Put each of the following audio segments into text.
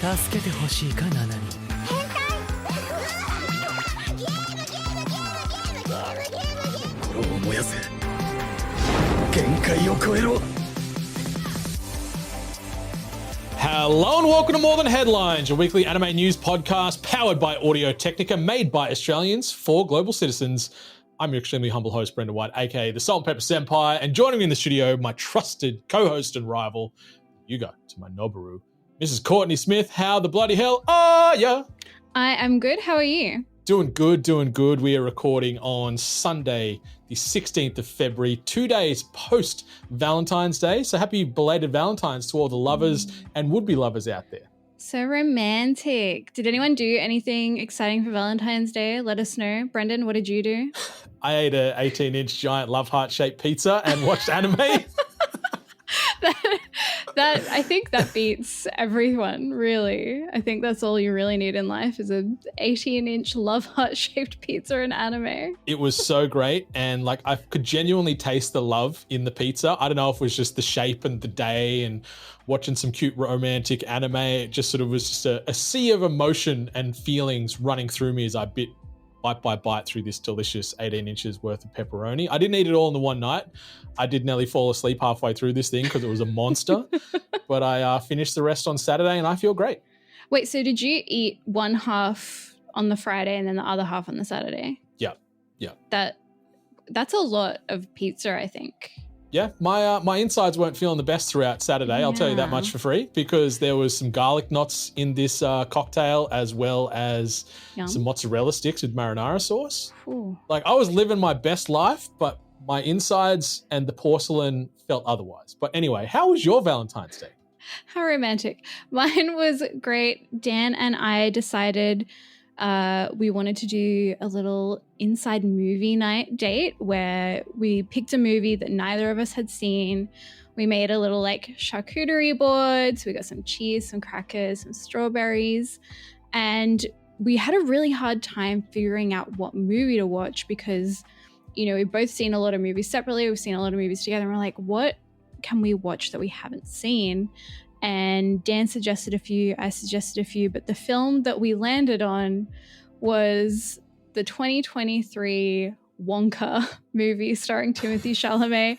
助けてほしいかナナに。心を燃やせ。限界を超えろ。 Hello and welcome to More Than Headlines, your weekly anime news podcast powered by Audio Technica, made by Australians for global citizens. I'm your extremely humble host, Brendan White, aka the Salt and Pepper Senpai, and joining me in the studio, my trusted co-host and rival, Yuga to my Noboru, Mrs. Courtney Smith. How the bloody hell are ya? I am good. How are you? Doing good, doing good. We are recording on Sunday, the 16th of February, 2 days post Valentine's Day. So happy belated Valentine's to all the lovers and would-be lovers out there. So romantic. Did anyone do anything exciting for Valentine's Day? Let us know. Brendan, what did you do? I ate a 18-inch giant love heart-shaped pizza and watched anime. that I think that beats everyone, really. I think that's all you really need in life is a 18-inch love heart-shaped pizza and anime. It was so great, and like I could genuinely taste the love in the pizza. I don't know if it was just the shape and the day and watching some cute romantic anime. It just sort of was just a sea of emotion and feelings running through me as I bit bite by bite through this delicious 18 inches worth of pepperoni. I didn't eat it all in the one night. I did nearly fall asleep halfway through this thing because it was a monster. But I finished the rest on Saturday and I feel great. Wait, so did you eat one half on the Friday and then the other half on the Saturday? Yeah. That's a lot of pizza, I think. Yeah, my insides weren't feeling the best throughout Saturday. I'll tell you that much for free, because there was some garlic knots in this cocktail, as well as some mozzarella sticks with marinara sauce. Ooh. Like, I was living my best life, but my insides and the porcelain felt otherwise. But anyway, how was your Valentine's Day? How romantic. Mine was great. Dan and I decided we wanted to do a little inside movie night date where we picked a movie that neither of us had seen. We made a little like charcuterie board. So we got some cheese, some crackers, some strawberries. And we had a really hard time figuring out what movie to watch because, you know, we've both seen a lot of movies separately. We've seen a lot of movies together. And we're like, what can we watch that we haven't seen? And Dan suggested a few, I suggested a few, but the film that we landed on was the 2023 Wonka movie starring Timothée Chalamet.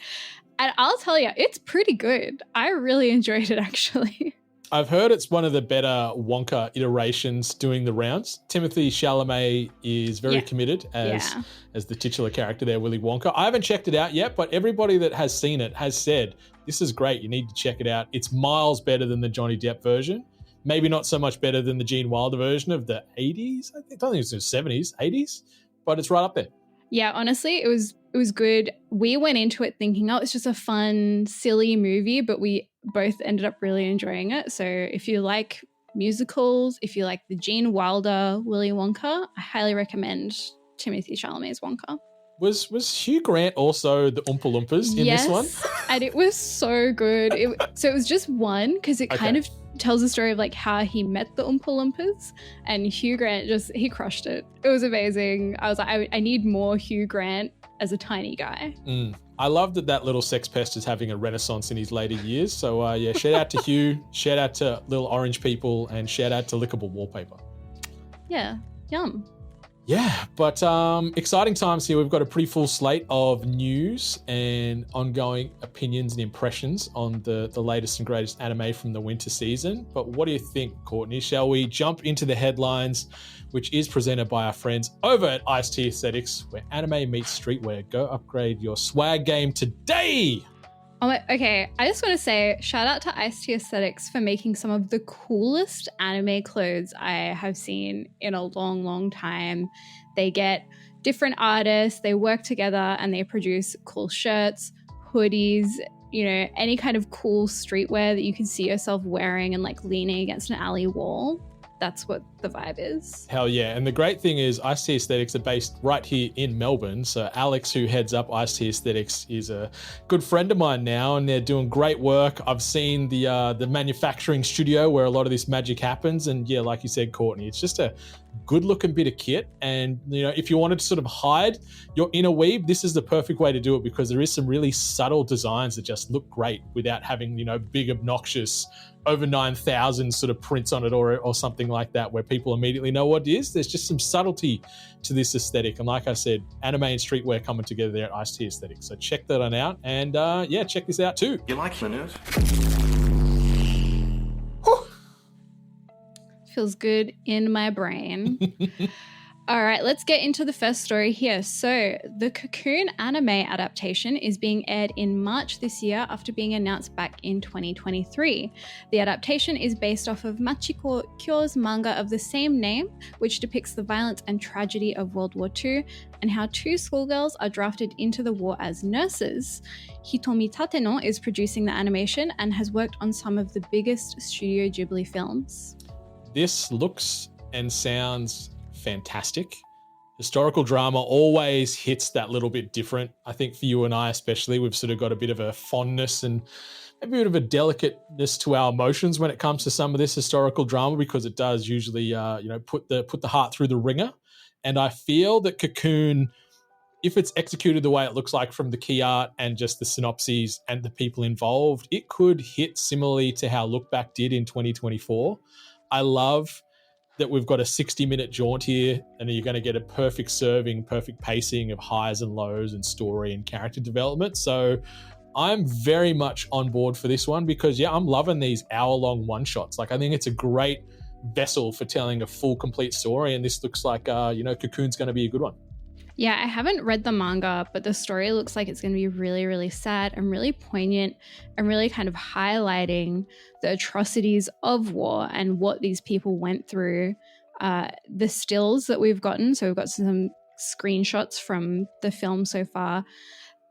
And I'll tell you, it's pretty good. I really enjoyed it, actually. I've heard it's one of the better Wonka iterations doing the rounds. Timothée Chalamet is very committed as the titular character there, Willy Wonka. I haven't checked it out yet, but everybody that has seen it has said, this is great, you need to check it out. It's miles better than the Johnny Depp version. Maybe not so much better than the Gene Wilder version of the 80s. I don't think it was the 70s, 80s, but it's right up there. Yeah, honestly, it was good. We went into it thinking, oh, it's just a fun, silly movie, but we both ended up really enjoying it. So if you like musicals, if you like the Gene Wilder Willy Wonka, I highly recommend Timothée Chalamet's Wonka. Was Hugh Grant also the Oompa Loompas in this one? Yes, and it was so good. So it was just one because it kind of tells the story of like how he met the Oompa Loompas, and Hugh Grant he crushed it. It was amazing. I was like, I need more Hugh Grant as a tiny guy. I love that little sex pest is having a renaissance in his later years. So shout out to Hugh, shout out to Little Orange People, and shout out to Lickable Wallpaper. Yeah, yum. Yeah, but exciting times here. We've got a pretty full slate of news and ongoing opinions and impressions on the latest and greatest anime from the winter season. But what do you think, Courtney? Shall we jump into the headlines, which is presented by our friends over at Ice-T Aesthetics, where anime meets streetwear. Go upgrade your swag game today! Oh, okay, I just want to say shout out to Ice-T Aesthetics for making some of the coolest anime clothes I have seen in a long, long time. They get different artists, they work together, and they produce cool shirts, hoodies, you know, any kind of cool streetwear that you can see yourself wearing and like leaning against an alley wall. That's what the vibe is. Hell yeah. And the great thing is Ice-T Aesthetics are based right here in Melbourne. So Alex, who heads up Ice-T Aesthetics, is a good friend of mine now, and they're doing great work. I've seen the manufacturing studio where a lot of this magic happens. And yeah, like you said, Courtney, it's just a good looking bit of kit. And, you know, if you wanted to sort of hide your inner weave, this is the perfect way to do it, because there is some really subtle designs that just look great without having, you know, big, obnoxious over 9,000 sort of prints on it or something like that where people immediately know what it is. There's just some subtlety to this aesthetic. And like I said, anime and streetwear coming together there at Ice-T Aesthetics. So check that one out. And check this out too. You like the news? Feels good in my brain. All right, let's get into the first story here. So, the Cocoon anime adaptation is being aired in March this year after being announced back in 2023. The adaptation is based off of Machiko Kyo's manga of the same name, which depicts the violence and tragedy of World War II and how two schoolgirls are drafted into the war as nurses. Hitomi Tateno is producing the animation and has worked on some of the biggest Studio Ghibli films. This looks and sounds fantastic. Historical drama always hits that little bit different. I think for you and I especially, we've sort of got a bit of a fondness and maybe a bit of a delicateness to our emotions when it comes to some of this historical drama, because it does usually put the heart through the ringer. And I feel that Cocoon, if it's executed the way it looks like from the key art and just the synopses and the people involved, it could hit similarly to how Look Back did in 2024. I love that we've got a 60-minute jaunt here, and you're going to get a perfect serving, perfect pacing of highs and lows and story and character development. So I'm very much on board for this one because, I'm loving these hour-long one-shots. Like, I think it's a great vessel for telling a full, complete story, and this looks like, Cocoon's going to be a good one. Yeah, I haven't read the manga, but the story looks like it's going to be really, really sad and really poignant and really kind of highlighting the atrocities of war and what these people went through. The stills that we've gotten, so we've got some screenshots from the film so far.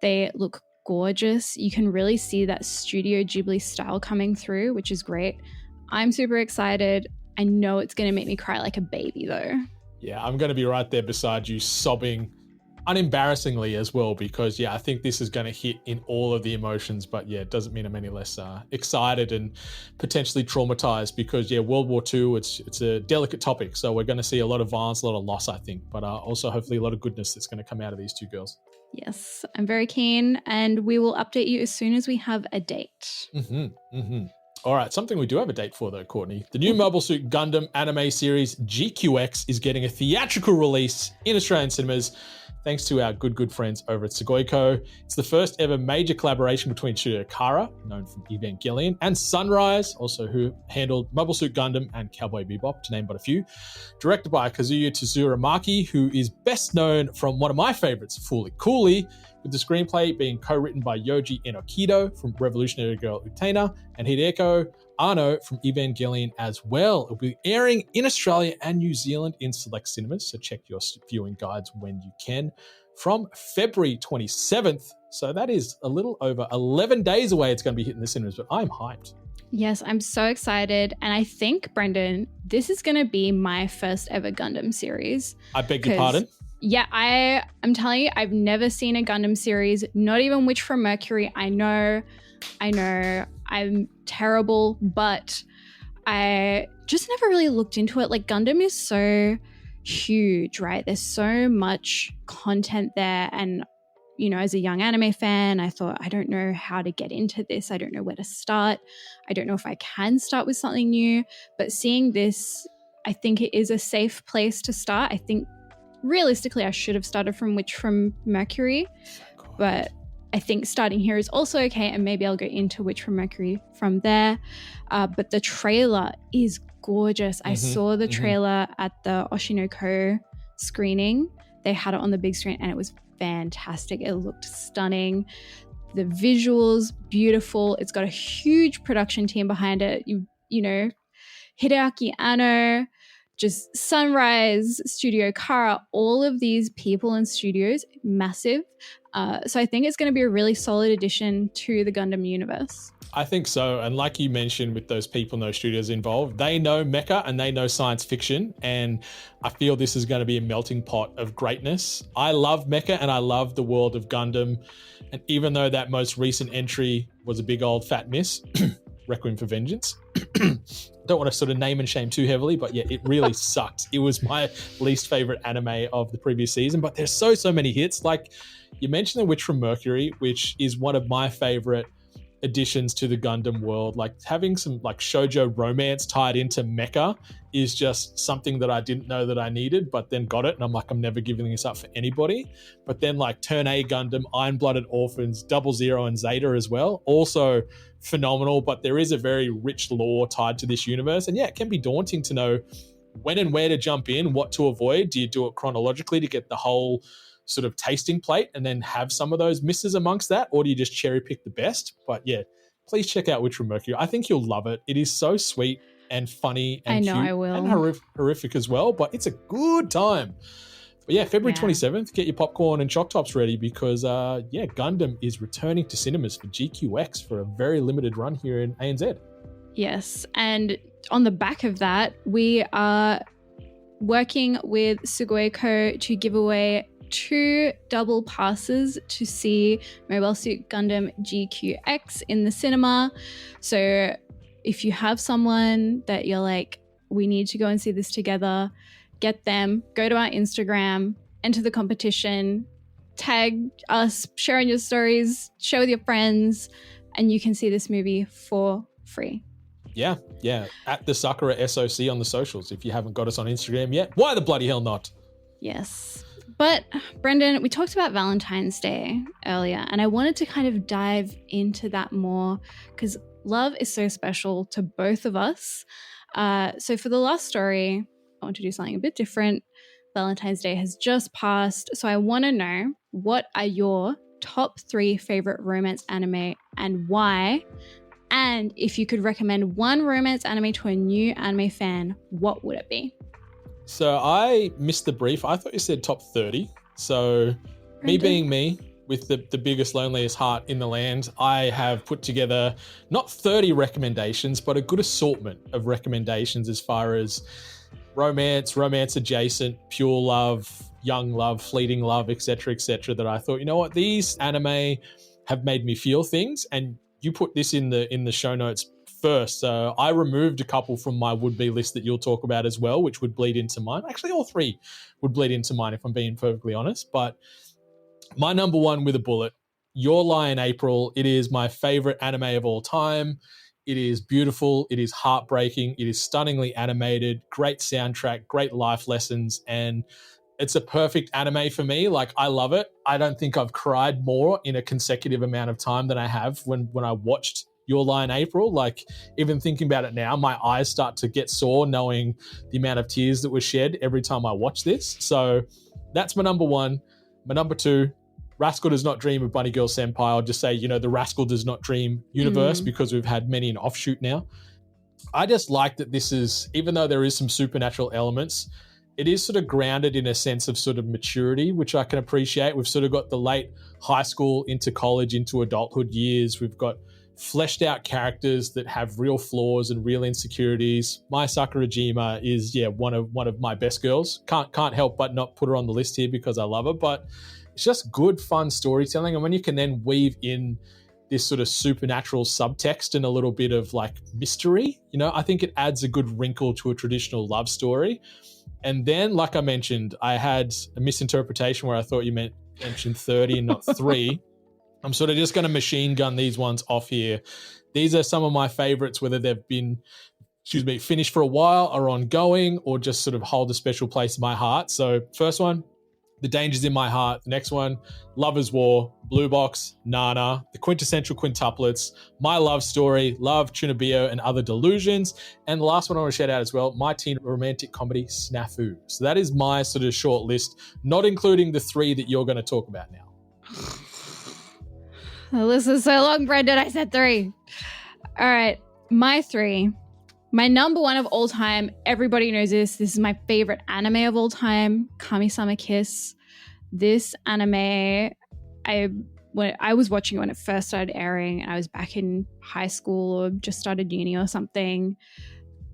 They look gorgeous. You can really see that Studio Ghibli style coming through, which is great. I'm super excited. I know it's going to make me cry like a baby though. Yeah, I'm going to be right there beside you, sobbing unembarrassingly as well, because, I think this is going to hit in all of the emotions. But, it doesn't mean I'm any less excited and potentially traumatized because, World War II, it's a delicate topic. So we're going to see a lot of violence, a lot of loss, I think, but also hopefully a lot of goodness that's going to come out of these two girls. Yes, I'm very keen, and we will update you as soon as we have a date. All right, something we do have a date for though, Courtney. The new Mobile Suit Gundam anime series GQX is getting a theatrical release in Australian cinemas thanks to our good friends over at Segoiko. It's the first ever major collaboration between Studio Kara, known from Evangelion, and Sunrise, also who handled Mobile Suit Gundam and Cowboy Bebop, to name but a few. Directed by Kazuya Tsururamaki, who is best known from one of my favorites, Fooly Cooley, with the screenplay being co-written by Yoji Enokido from Revolutionary Girl Utena and Hideko Anno from Evangelion as well. It'll be airing in Australia and New Zealand in select cinemas, so check your viewing guides when you can, from February 27th. So that is a little over 11 days away it's going to be hitting the cinemas, but I'm hyped. Yes, I'm so excited. And I think, Brendan, this is going to be my first ever Gundam series. I beg your pardon? Yeah, I'm telling you, I've never seen a Gundam series, not even Witch from Mercury. I know, I'm terrible, but I just never really looked into it. Like, Gundam is so huge, right? There's so much content there. And, as a young anime fan, I thought, I don't know how to get into this. I don't know where to start. I don't know if I can start with something new. But seeing this, I think it is a safe place to start. I think realistically, I should have started from Witch from Mercury, but I think starting here is also okay, and maybe I'll go into Witch from Mercury from there. But the trailer is gorgeous. I saw the trailer at the Oshinoko screening. They had it on the big screen, and it was fantastic. It looked stunning. The visuals, beautiful. It's got a huge production team behind it. Hideaki Anno, just Sunrise, Studio Kara, all of these people and studios, massive. So I think it's going to be a really solid addition to the Gundam universe. I think so. And like you mentioned, with those people, no studios involved, they know mecha and they know science fiction. And I feel this is going to be a melting pot of greatness. I love mecha and I love the world of Gundam. And even though that most recent entry was a big old fat miss, Requiem for Vengeance, don't want to sort of name and shame too heavily, but it really sucked. It was my least favorite anime of the previous season, but there's so many hits. Like you mentioned The Witch from Mercury, which is one of my favorite additions to the Gundam world. Like having some like shoujo romance tied into mecha is just something that I didn't know that I needed, but then got it. And I'm like, I'm never giving this up for anybody. But then like Turn A Gundam, Iron-Blooded Orphans, 00 and Zeta as well. Also phenomenal, but there is a very rich lore tied to this universe. And yeah, it can be daunting to know when and where to jump in, what to avoid. Do you do it chronologically to get the whole sort of tasting plate and then have some of those misses amongst that, or do you just cherry pick the best? But yeah, please check out Witch from Mercury. I think you'll love it. It is so sweet and funny and I know cute I will. and horrific as well, but it's a good time. But yeah, February 27th, get your popcorn and choc tops ready because Gundam is returning to cinemas for GQX for a very limited run here in ANZ. Yes, and on the back of that, we are working with Sugoeco to give away 2 double passes to see Mobile Suit Gundam GQX in the cinema. So if you have someone that you're like, we need to go and see this together, get them, go to our Instagram, enter the competition, tag us, share on your stories, share with your friends, and you can see this movie for free. Yeah, at the Sakura SOC on the socials. If you haven't got us on Instagram yet, why the bloody hell not? Yes. But Brendan, we talked about Valentine's Day earlier, and I wanted to kind of dive into that more because love is so special to both of us. So for the last story, I want to do something a bit different. Valentine's Day has just passed, so I want to know, what are your top 3 favorite romance anime and why? And if you could recommend one romance anime to a new anime fan, what would it be? So I missed the brief. I thought you said top 30. So me being me, with the biggest, loneliest heart in the land, I have put together not 30 recommendations, but a good assortment of recommendations as far as romance adjacent, pure love, young love, fleeting love, etc., that I thought, you know what, these anime have made me feel things. And you put this in the show notes first. So I removed a couple from my would-be list that you'll talk about as well, which would bleed into mine. Actually, all 3 would bleed into mine if I'm being perfectly honest. But my number 1 with a bullet, Your Lie in April. It is my favorite anime of all time. It is beautiful. It is heartbreaking. It is stunningly animated, great soundtrack, great life lessons, and it's a perfect anime for me. Like, I love it. I don't think I've cried more in a consecutive amount of time than I have when I watched Your Lie in April. Like, even thinking about it now, my eyes start to get sore knowing the amount of tears that were shed every time I watch this. So that's my number 1. My number 2, Rascal Does Not Dream of Bunny Girl Senpai. I'll just say, the Rascal Does Not Dream universe because we've had many an offshoot now. I just like that this is, even though there is some supernatural elements, it is sort of grounded in a sense of sort of maturity, which I can appreciate. We've sort of got the late high school into college, into adulthood years. We've got fleshed out characters that have real flaws and real insecurities. Mai Sakurajima is, one of my best girls. Can't help but not put her on the list here because I love her, but it's just good, fun storytelling. And when you can then weave in this sort of supernatural subtext and a little bit of like mystery, I think it adds a good wrinkle to a traditional love story. And then, like I mentioned, I had a misinterpretation where I thought you mentioned 30 and not 3. I'm sort of just going to machine gun these ones off here. These are some of my favorites, whether they've been, finished for a while or ongoing or just sort of hold a special place in my heart. So first one, The Danger's in My Heart. The next one, Lover's War, Blue Box, Nana, the quintessential quintuplets, My Love Story, Love, Chunibyo, and Other Delusions. And the last one I want to shout out as well, my teen romantic comedy, Snafu. So that is my sort of short list, not including the 3 that you're going to talk about now. The list is so long, Brendan. I said 3. All right, my 3. My number 1 of all time, everybody knows this. This is my favorite anime of all time, Kami-sama Kiss. This anime, I was watching it when it first started airing, and I was back in high school or just started uni or something.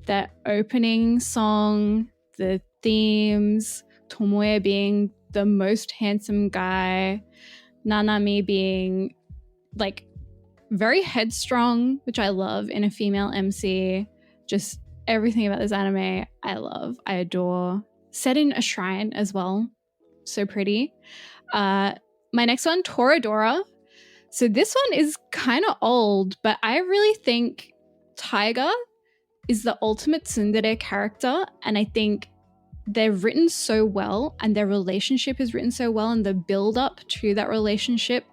The opening song, the themes, Tomoe being the most handsome guy, Nanami being like very headstrong, which I love in a female MC. Just everything about this anime, I love, I adore. Set in a shrine as well. So pretty. My next one, Toradora. So this one is kind of old, but I really think Tiger is the ultimate tsundere character, and I think they're written so well and their relationship is written so well, and the build up to that relationship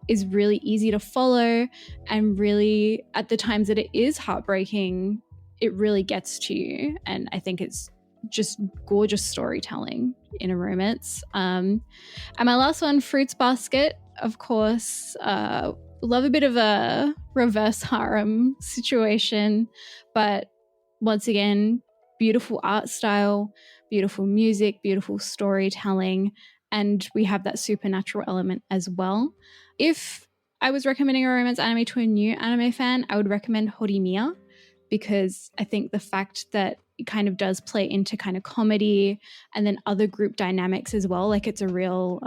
is really easy to follow, and really at the times that it is heartbreaking, it really gets to you. And I think it's just gorgeous storytelling in a romance. And my last one, Fruits Basket, of course. Love a bit of a reverse harem situation, but once again, beautiful art style, beautiful music, beautiful storytelling, and we have that supernatural element as well. If I was recommending a romance anime to a new anime fan, I would recommend Horimiya, because I think the fact that it kind of does play into kind of comedy and then other group dynamics as well, like it's a real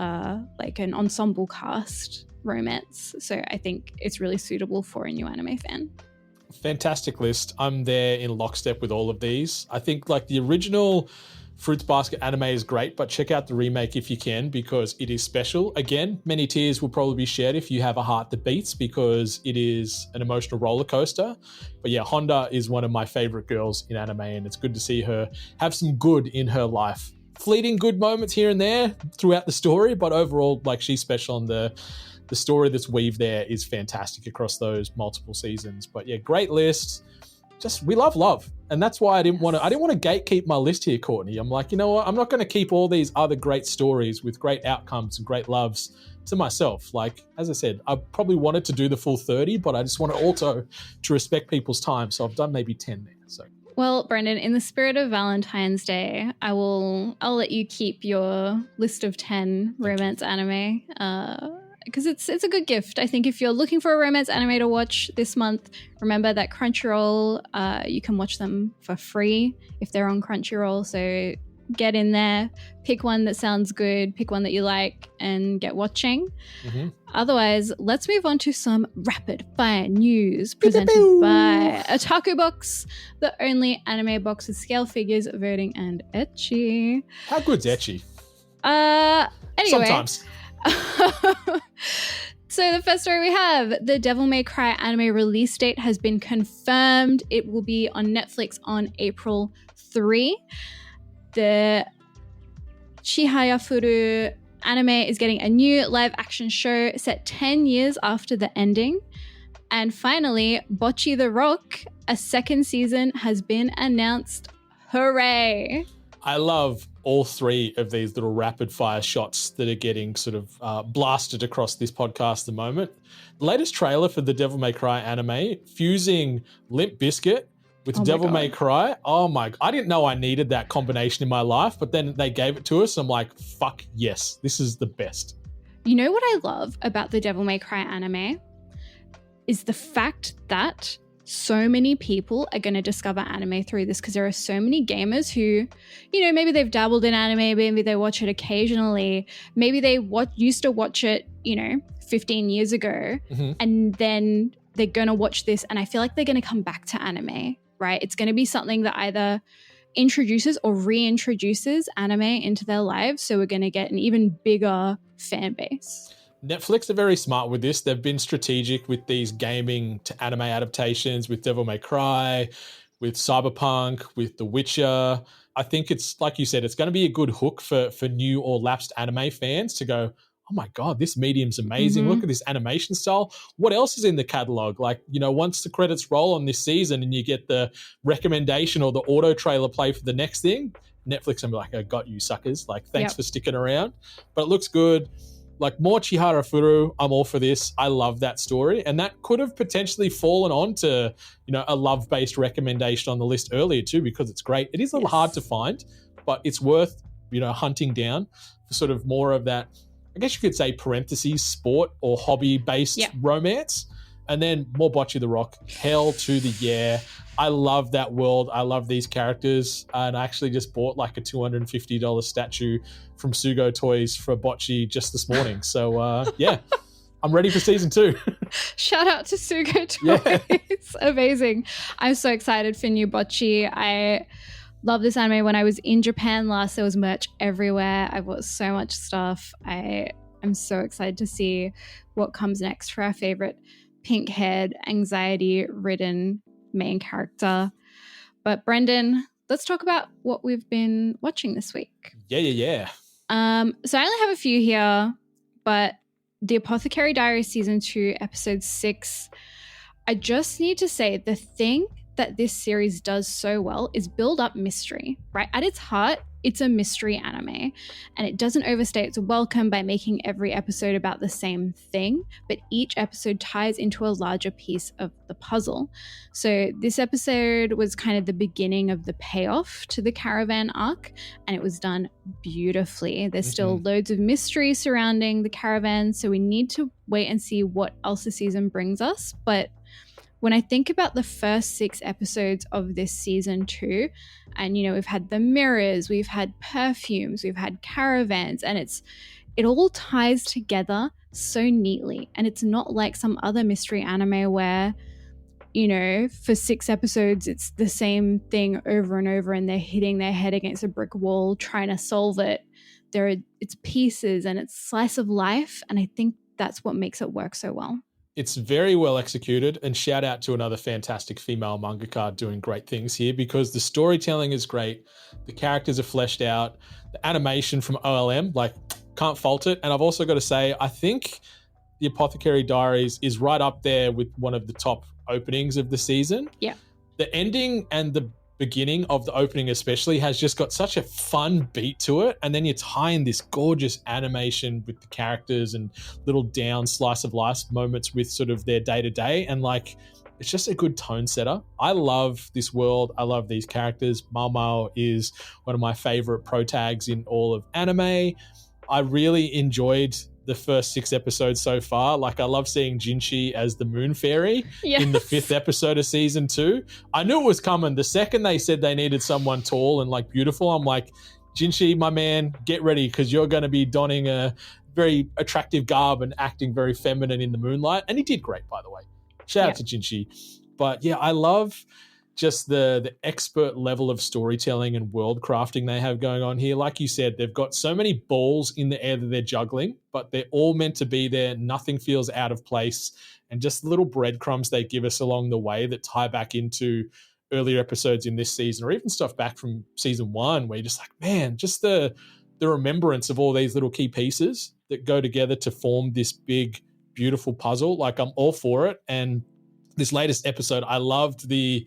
like an ensemble cast romance. So I think it's really suitable for a new anime fan. Fantastic list. I'm there in lockstep with all of these. I think like the original Fruits Basket anime is great, but check out the remake if you can, because it is special. Again, many tears will probably be shed if you have a heart that beats, because it is an emotional roller coaster. But yeah, Honda is one of my favorite girls in anime, and it's good to see her have some good in her life. Fleeting good moments here and there throughout the story, but overall, like, she's special, and the story that's weaved there is fantastic across those multiple seasons. But yeah, great list. Just, we love. And that's why I didn't want to gatekeep my list here, Courtney. I'm like, you know what? I'm not going to keep all these other great stories with great outcomes and great loves to myself. Like, as I said, I probably wanted to do the full 30, but I just wanted also to respect people's time. So I've done maybe 10 there. So. Well, Brendan, in the spirit of Valentine's Day, I'll let you keep your list of 10 romance anime, because it's a good gift. I think if you're looking for a romance anime to watch this month, remember that Crunchyroll, you can watch them for free if they're on Crunchyroll. So get in there, pick one that sounds good, pick one that you like, and get watching. Mm-hmm. Otherwise, let's move on to some rapid fire news presented by Otaku Box, the only anime box with scale figures, voting, and ecchi. How good's ecchi? Anyway. Sometimes. So the first story we have, the Devil May Cry anime release date has been confirmed. It will be on Netflix on April 3. The Chihayafuru anime is getting a new live action show set 10 years after the ending. And finally, Bocchi the Rock, a second season has been announced. Hooray! I love all three of these little rapid fire shots that are getting sort of blasted across this podcast at the moment. The latest trailer for the Devil May Cry anime, fusing Limp Bizkit with Devil May Cry. Oh my, I didn't know I needed that combination in my life, but then they gave it to us. I'm like, fuck yes, this is the best. You know what I love about the Devil May Cry anime is the fact that so many people are going to discover anime through this, because there are so many gamers who, you know, maybe they've dabbled in anime, maybe they watch it occasionally, maybe they used to watch it, you know, 15 years ago, and then they're going to watch this, and I feel like they're going to come back to anime, right? It's going to be something that either introduces or reintroduces anime into their lives, so we're going to get an even bigger fan base. Netflix are very smart with this. They've been strategic with these gaming to anime adaptations, with Devil May Cry, with Cyberpunk, with The Witcher. I think it's, like you said, it's going to be a good hook for new or lapsed anime fans to go, oh my God, this medium's amazing. Look at this animation style. What else is in the catalog? Like, you know, once the credits roll on this season and you get the recommendation or the auto trailer play for the next thing, Netflix will be like, I got you suckers. Like, thanks for sticking around. But it looks good. Like, more Chihara Furu, I'm all for this. I love that story. And that could have potentially fallen on to, you know, a love-based recommendation on the list earlier too, because it's great. It is a little hard to find, but it's worth, you know, hunting down for sort of more of that, I guess you could say parentheses, sport or hobby-based romance. And then more Bocchi the Rock, hell to the yeah. I love that world. I love these characters. And I actually just bought like a $250 statue from Sugo Toys for Bocchi just this morning. So yeah, I'm ready for season 2. Shout out to Sugo Toys. Amazing. I'm so excited for new Bocchi. I love this anime. When I was in Japan last, there was merch everywhere. I bought so much stuff. I I'm so excited to see what comes next for our favorite pink-haired, anxiety-ridden main character. But Brendan, let's talk about what we've been watching this week. Yeah. So I only have a few here, but the Apothecary Diaries Season 2, Episode 6. I just need to say the thing that this series does so well is build up mystery, right? At its heart, it's a mystery anime, and it doesn't overstay its welcome by making every episode about the same thing, but each episode ties into a larger piece of the puzzle. So this episode was kind of the beginning of the payoff to the caravan arc, and it was done beautifully. There's still loads of mystery surrounding the caravan, so we need to wait and see what else the season brings us. But when I think about the first 6 episodes of this season 2, and we've had the mirrors, we've had perfumes, we've had caravans, and it all ties together so neatly. And it's not like some other mystery anime where, for 6 episodes, it's the same thing over and over, and they're hitting their head against a brick wall trying to solve it. It's pieces and it's slice of life, and I think that's what makes it work so well. It's very well executed, and shout out to another fantastic female mangaka doing great things here, because the storytelling is great, the characters are fleshed out, the animation from OLM, can't fault it. And I've also got to say, I think the Apothecary Diaries is right up there with one of the top openings of the season. Yeah. The ending and the beginning of the opening especially has just got such a fun beat to it, and then you tie in this gorgeous animation with the characters and little down slice of life moments with sort of their day-to-day, and it's just a good tone setter. I love this world. I love these characters. Mao is one of my favorite protags in all of anime. I really enjoyed the first 6 episodes so far. I love seeing Jinshi as the Moon Fairy in the 5th episode of season 2. I knew it was coming. The second they said they needed someone tall and beautiful, I'm like, Jinshi, my man, get ready, because you're going to be donning a very attractive garb and acting very feminine in the moonlight. And he did great, by the way. Shout out to Jinshi. But yeah, I love just the expert level of storytelling and world crafting they have going on here. Like you said, they've got so many balls in the air that they're juggling, but they're all meant to be there. Nothing feels out of place. And just the little breadcrumbs they give us along the way that tie back into earlier episodes in this season, or even stuff back from season 1, where you're just like, man, just the remembrance of all these little key pieces that go together to form this big, beautiful puzzle. I'm all for it. And this latest episode, I loved the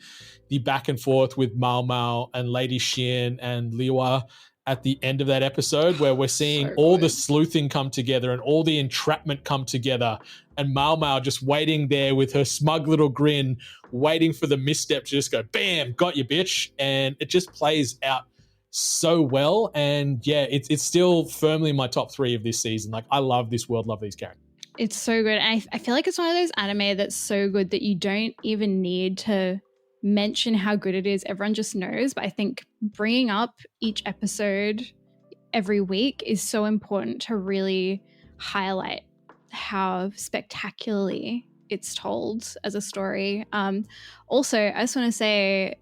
back and forth with Mao and Lady Xian and Liwa at the end of that episode, where we're seeing all the sleuthing come together and all the entrapment come together, and Mao just waiting there with her smug little grin, waiting for the misstep to just go, bam, got you, bitch. And it just plays out so well. And yeah, it's still firmly in my top 3 of this season. I love this world, love these characters. It's so good. And I feel like it's one of those anime that's so good that you don't even need to mention how good it is. Everyone just knows. But I think bringing up each episode every week is so important to really highlight how spectacularly it's told as a story. Also, I just want to say,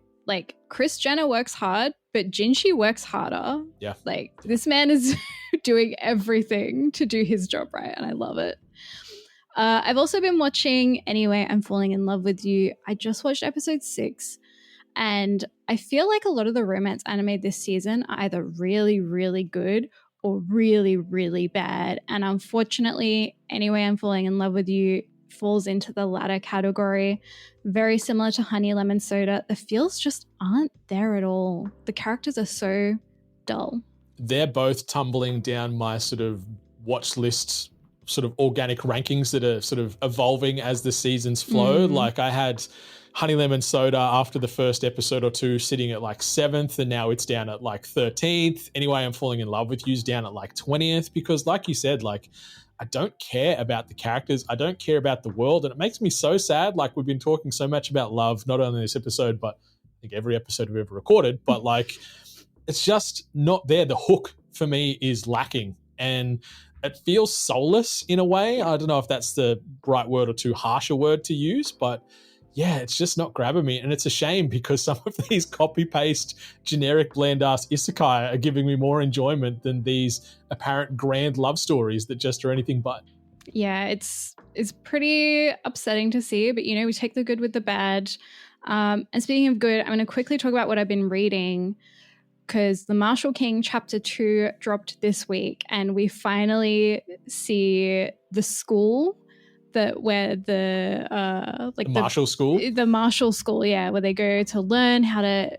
Chris Jenner works hard, but Jinshi works harder. Yeah. This man is doing everything to do his job right, and I love it. I've also been watching Anyway, I'm Falling in Love with You. I just watched episode 6, and I feel like a lot of the romance anime this season are either really, really good or really, really bad. And unfortunately, Anyway, I'm Falling in Love with You falls into the latter category. Very similar to Honey Lemon Soda. The feels just aren't there at all. The characters are so dull. They're both tumbling down my sort of watch list, sort of organic rankings that are sort of evolving as the seasons flow. I had Honey Lemon Soda after the first episode or 2 sitting at 7th, and now it's down at 13th. Anyway, I'm Falling in Love with You's down at 20th, because like you said, I don't care about the characters. I don't care about the world. And it makes me so sad. We've been talking so much about love, not only this episode, but I think every episode we've ever recorded, but it's just not there. The hook for me is lacking, and it feels soulless in a way. I don't know if that's the right word or too harsh a word to use, but yeah, it's just not grabbing me. And it's a shame because some of these copy-paste, generic, bland-ass isekai are giving me more enjoyment than these apparent grand love stories that just are anything but. Yeah, it's pretty upsetting to see, but we take the good with the bad. And speaking of good, I'm going to quickly talk about what I've been reading, because The Martial King Chapter 2 dropped this week, and we finally see the school where the martial school, the martial school, yeah, where they go to learn how to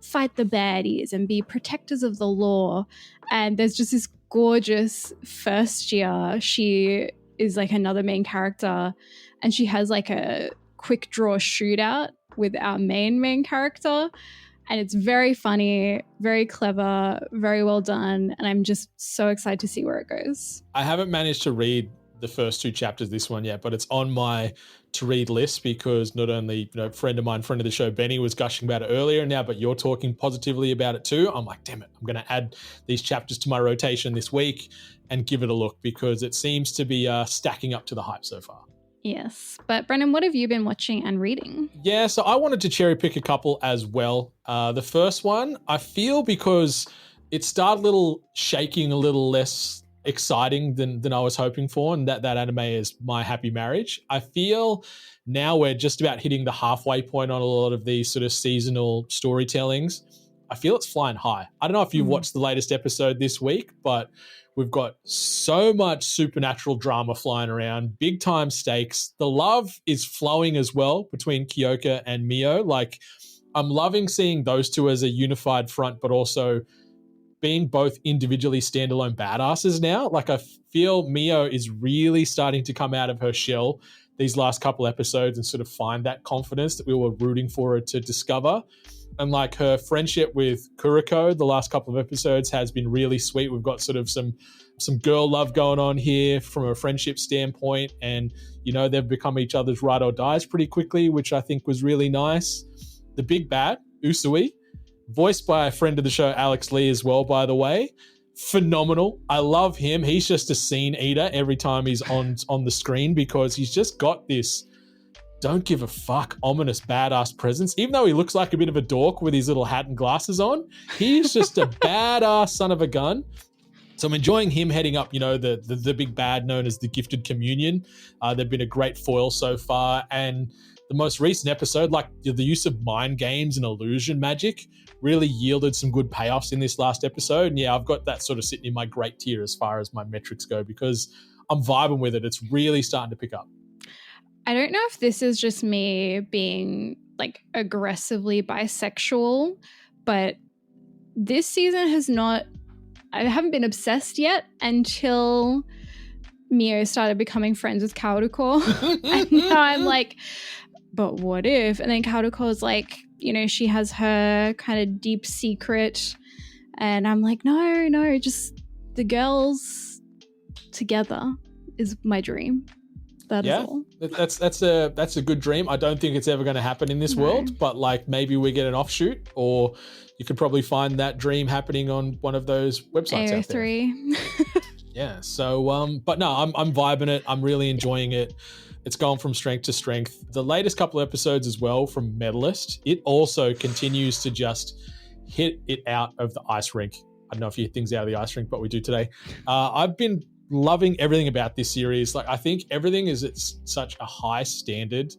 fight the baddies and be protectors of the law. And there's just this gorgeous first year. She is like another main character, and she has like a quick draw shootout with our main character, and it's very funny, very clever, very well done, and I'm just so excited to see where it goes. I haven't managed to read the first 2 chapters of this one yet, but it's on my to read list because not only friend of the show Benny was gushing about it earlier now, but you're talking positively about it too. I'm like, damn it, I'm going to add these chapters to my rotation this week and give it a look because it seems to be stacking up to the hype so far. Yes, but Brendan, what have you been watching and reading? Yeah, so I wanted to cherry pick a couple as well. The first one, I feel because it started a little shaking, a little less exciting than I was hoping for, and that anime is My Happy Marriage. I feel now we're just about hitting the halfway point on a lot of these sort of seasonal storytellings. I feel it's flying high. I don't know if you've watched the latest episode this week, but we've got so much supernatural drama flying around, big time stakes. The love is flowing as well between Kyoka and Mio. Like, I'm loving seeing those two as a unified front, but also being both individually standalone badasses now. Like, I feel Mio is really starting to come out of her shell these last couple episodes and sort of find that confidence that we were rooting for her to discover. And like her friendship with Kuriko the last couple of episodes has been really sweet. We've got sort of some girl love going on here from a friendship standpoint. And, they've become each other's ride or dies pretty quickly, which I think was really nice. The big bad, Usui, voiced by a friend of the show, Alex Lee, as well, by the way. Phenomenal. I love him. He's just a scene eater every time he's on the screen because he's just got this don't give a fuck ominous badass presence. Even though he looks like a bit of a dork with his little hat and glasses on, he's just a badass son of a gun. So I'm enjoying him heading up, the big bad known as the Gifted Communion. They've been a great foil so far. And the most recent episode, like the use of mind games and illusion magic, really yielded some good payoffs in this last episode. And yeah, I've got that sort of sitting in my great tier as far as my metrics go because I'm vibing with it. It's really starting to pick up. I don't know if this is just me being like aggressively bisexual, but this season I haven't been obsessed yet until Mio started becoming friends with Kaoruko. And now I'm like, but what if? And then Kaoruko is like, she has her kind of deep secret. And I'm like, no, just the girls together is my dream. That is all. That's a good dream. I don't think it's ever going to happen in this world, but like maybe we get an offshoot, or you could probably find that dream happening on one of those websites out there. AO3. Yeah. So, but no, I'm vibing it. I'm really enjoying it. It's gone from strength to strength. The latest couple of episodes as well from Medalist, it also continues to just hit it out of the ice rink. I don't know if you hit things out of the ice rink, but we do today. I've been loving everything about this series. Like, I think everything is at such a high standard.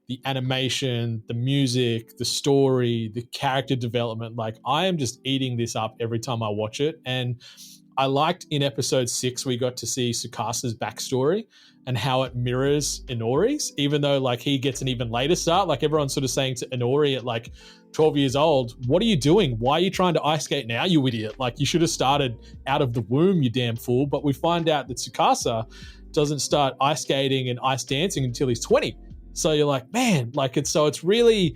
The animation, the music, the story, the character development. Like, I am just eating this up every time I watch it. And I liked in episode 6, we got to see Tsukasa's backstory and how it mirrors Inori's, even though like he gets an even later start. Like, everyone's sort of saying to Inori at like 12 years old, what are you doing? Why are you trying to ice skate now, you idiot? Like, you should have started out of the womb, you damn fool. But we find out that Tsukasa doesn't start ice skating and ice dancing until he's 20. So you're like, man, like it's really,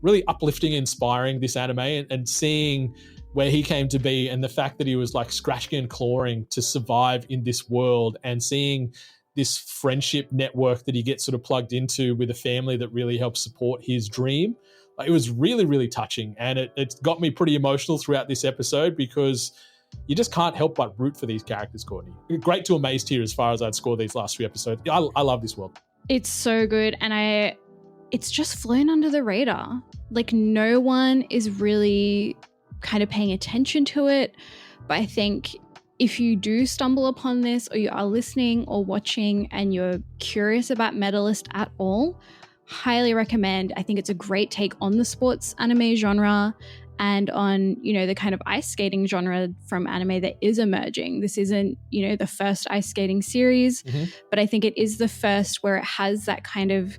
really uplifting, inspiring, this anime, and seeing where he came to be and the fact that he was like scratching and clawing to survive in this world, and seeing this friendship network that he gets sort of plugged into with a family that really helps support his dream. It was really, really touching, and it got me pretty emotional throughout this episode because you just can't help but root for these characters, Courtney. Great to amazed here as far as I'd score these last 3 episodes. I love this world. It's so good, and it's just flown under the radar. Like, no one is really kind of paying attention to it. But I think if you do stumble upon this, or you are listening or watching and you're curious about Medalist at all, highly recommend. I think it's a great take on the sports anime genre and on, you know, the kind of ice skating genre from anime that is emerging. This isn't, you know, the first ice skating series, but I think it is the first where it has that kind of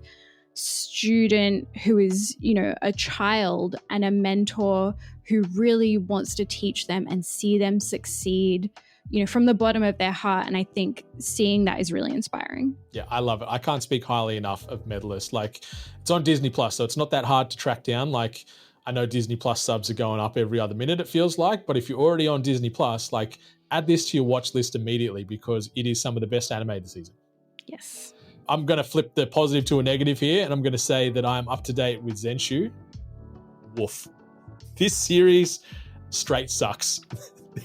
student who is, you know, a child, and a mentor who really wants to teach them and see them succeed, you know, from the bottom of their heart. And I think seeing that is really inspiring. Yeah, I love it. I can't speak highly enough of Medalist. Like, it's on Disney Plus, so it's not that hard to track down. Like, I know Disney Plus subs are going up every other minute, it feels like, but if you're already on Disney Plus, like, add this to your watch list immediately, because it is some of the best anime this season. Yes. I'm going to flip the positive to a negative here, and I'm going to say that I'm up to date with Zenshu. Woof. This series straight sucks.